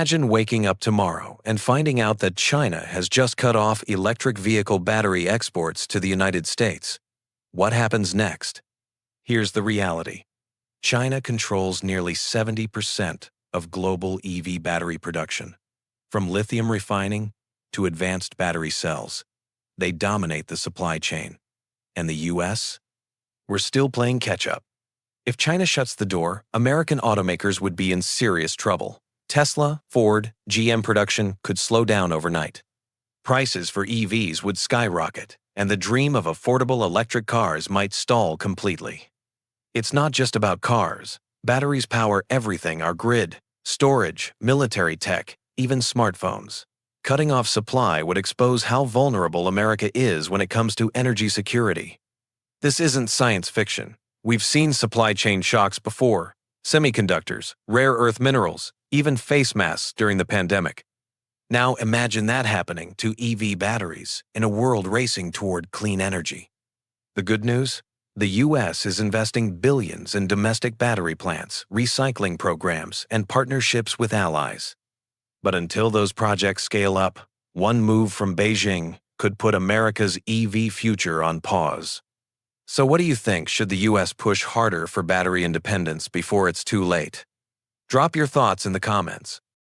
Imagine waking up tomorrow and finding out that China has just cut off electric vehicle battery exports to the United States. What happens next? Here's the reality. China controls nearly 70% of global EV battery production. From lithium refining to advanced battery cells, they dominate the supply chain. And the US? We're still playing catch-up. If China shuts the door, American automakers would be in serious trouble. Tesla, Ford, GM production could slow down overnight. Prices for EVs would skyrocket, and the dream of affordable electric cars might stall completely. It's not just about cars. Batteries power everything: our grid, storage, military tech, even smartphones. Cutting off supply would expose how vulnerable America is when it comes to energy security. This isn't science fiction. We've seen supply chain shocks before: semiconductors, rare earth minerals, even face masks during the pandemic. Now imagine that happening to EV batteries in a world racing toward clean energy. The good news? The US is investing billions in domestic battery plants, recycling programs, and partnerships with allies. But until those projects scale up, one move from Beijing could put America's EV future on pause. So what do you think? Should the US push harder for battery independence before it's too late? Drop your thoughts in the comments.